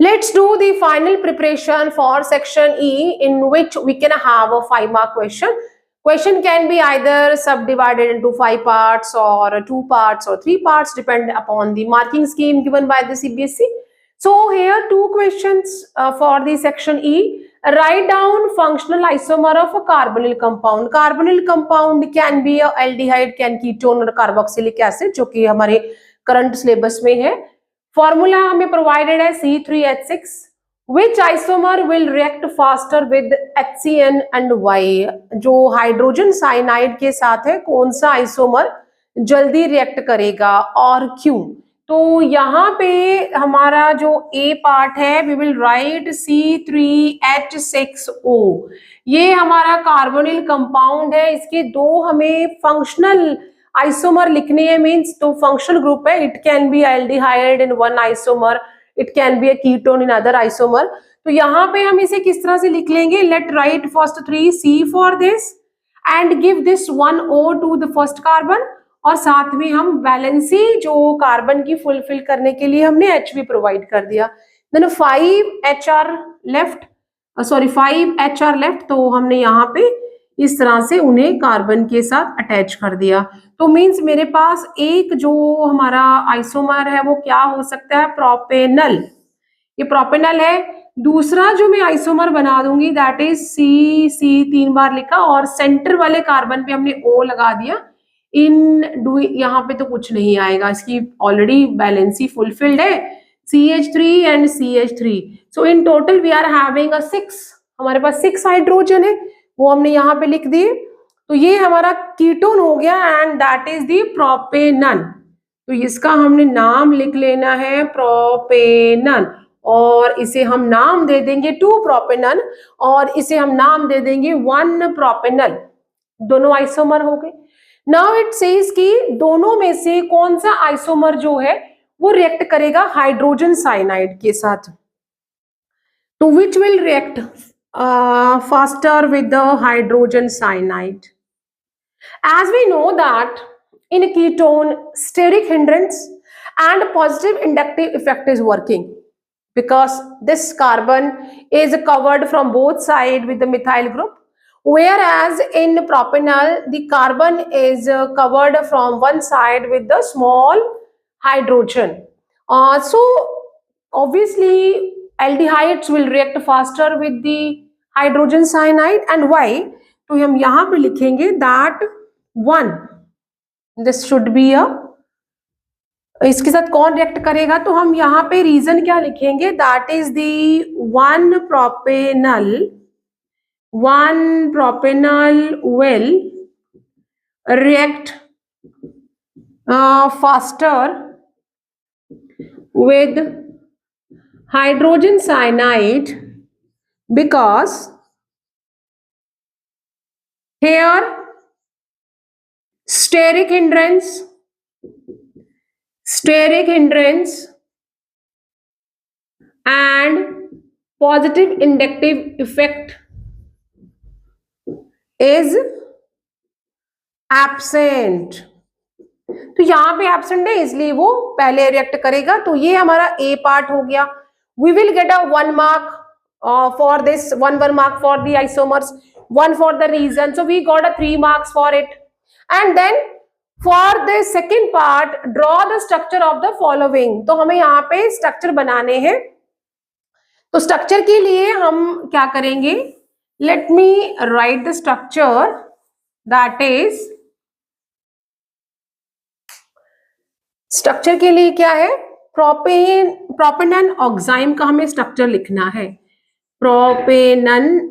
Let's do the final preparation for section E, in which we can have a 5-mark question. Question can be either subdivided into 5 parts or 2 parts or 3 parts, depend upon the marking scheme given by the CBSE. So here 2 questions for the section E. Write down functional isomer of a carbonyl compound. Carbonyl compound can be a aldehyde, can ketone और carboxylic acid, जो कि हमारे current syllabus में है. Formula हमें provided है C3H6. Which isomer will react faster with HCN and Y? जो hydrogen cyanide के साथ है, कौन सा आइसोमर जल्दी रिएक्ट करेगा और क्यों? तो यहाँ पे हमारा जो ए पार्ट है, वी विल राइट C3H6O. ये हमारा कार्बोनिल कंपाउंड है. इसके 2 हमें फंक्शनल आइसोमर लिखने हैं, मीन्स तो फंक्शनल ग्रुप है. It can be aldehyde in one isomer, it can be a ketone in other isomer. तो यहाँ पे हम इसे किस तरह से लिख लेंगे? Let write first 3C for this and give this 1O to the first carbon, और साथ में हम वैलेंसी जो कार्बन की फुलफिल करने के लिए हमने H भी प्रोवाइड कर दिया. देन 5HR लेफ्ट, तो हमने यहाँ पे इस तरह से उन्हें कार्बन के साथ अटैच कर दिया. तो मींस मेरे पास एक जो हमारा आइसोमर है वो क्या हो सकता है? प्रोपेनल. ये प्रोपेनल है. दूसरा जो मैं आइसोमर बना दूंगी दैट इज C 3 बार लिखा और सेंटर वाले कार्बन पे हमने O लगा दिया. यहाँ पे तो कुछ नहीं आएगा, इसकी ऑलरेडी बैलेंसी फुलफिल्ड है, CH3 and CH3. So in total we are having 6. हमारे पास 6 हाइड्रोजन है, वो हमने यहाँ पे लिख दिए. तो ये हमारा कीटोन हो गया एंड दैट इज द प्रोपेनन. तो इसका हमने नाम लिख लेना है प्रोपेनन, और इसे हम नाम दे देंगे 2 प्रोपेनन, और इसे हम नाम दे देंगे 1 प्रोपेनल. दोनों आइसोमर हो गए. नाउ इट सेज कि दोनों में से कौन सा आइसोमर जो है वो रिएक्ट करेगा हाइड्रोजन साइनाइड के साथ. तो which will react faster with the hydrogen cyanide? As we know that in a ketone, steric hindrance and positive inductive effect is working, because this carbon is covered from both sides with the methyl group, whereas in propanol the carbon is covered from one side with the small hydrogen. So obviously aldehydes will react faster with the hydrogen cyanide. And why? तो हम यहाँ पे लिखेंगे that 1, this should be a, इसके साथ कौन react करेगा? तो हम यहाँ पे रीजन क्या लिखेंगे? That is the 1 propanol will react faster with hydrogen cyanide, because here steric hindrance and positive inductive effect is absent. तो यहाँ पे एब्सेंट है, इसलिए वो पहले रिएक्ट करेगा. तो ये हमारा ए पार्ट हो गया. We will get a 1 mark for this, 1 mark for the isomers, 1 for the reason. So we got a 3 marks for it. And then for the second part, draw the structure of the following. तो हमें यहाँ पे structure बनाने हैं. तो structure के लिए हम क्या करेंगे? Late me right the structure. That is, structure के लिए क्या है? प्रोपेनन ऑक्साइम का हमें स्ट्रक्चर लिखना है. प्रोपेनन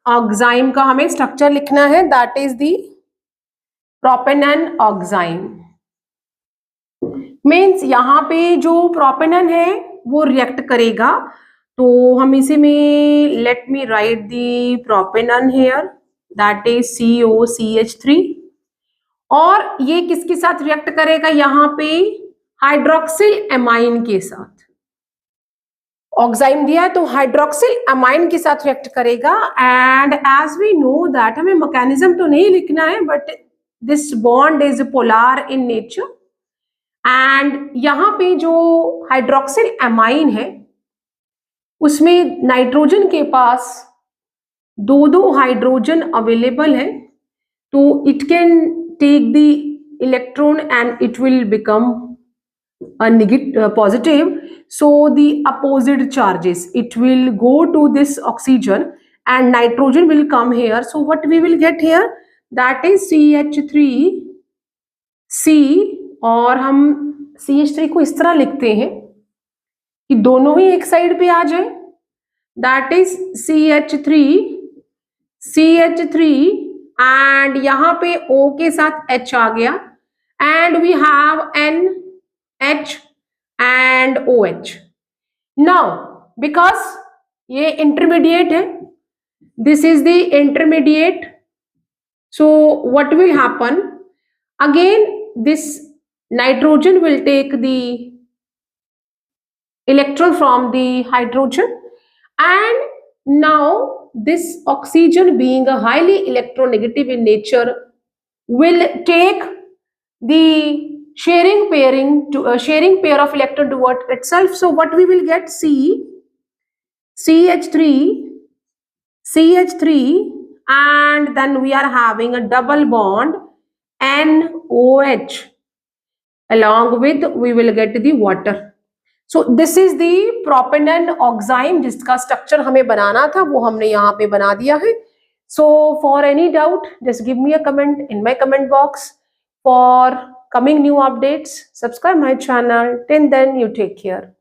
ऑक्साइम का हमें स्ट्रक्चर लिखना है. That is the propanone oxime. Means यहाँ पे जो प्रोपेनन है वो रिएक्ट करेगा. तो हम इसे में let me write the propanone here, that is COCH3. और ये किसके साथ रिएक्ट करेगा? यहाँ पे हाइड्रोक्सिल एमाइन के साथ. ऑक्साइम दिया है तो हाइड्रोक्सिल एमाइन के साथ रिएक्ट करेगा. And as we know that, हमें मैकेनिज्म तो नहीं लिखना है, but this bond is polar in nature. And यहाँ पे जो हाइड्रोक्सिल एमाइन है उसमें नाइट्रोजन के पास दो हाइड्रोजन अवेलेबल है, तो it can take the electron and it will become a negative positive, so the opposite charges, it will go to this oxygen and nitrogen will come here. So what we will get here, that is CH3C, और हम CH3 को इस तरह लिखते हैं कि दोनों ही एक साइड पे आ जाए, that is CH3 and यहाँ पे O के साथ H आ गया and we have NH and OH. Now because ये intermediate है, this is the intermediate, so what will happen, again this nitrogen will take the electron from the hydrogen, and now this oxygen, being a highly electronegative in nature, will take the sharing pair of electron toward itself. So what we will get, CH3, and then we are having a double bond NOH, along with we will get the water. So this is the propanol oxime जिसका structure हमें बनाना था, वो हमने यहाँ पे बना दिया है. So for any doubt, just give me a comment in my comment box. For coming new updates, subscribe my channel. Till then, you take care.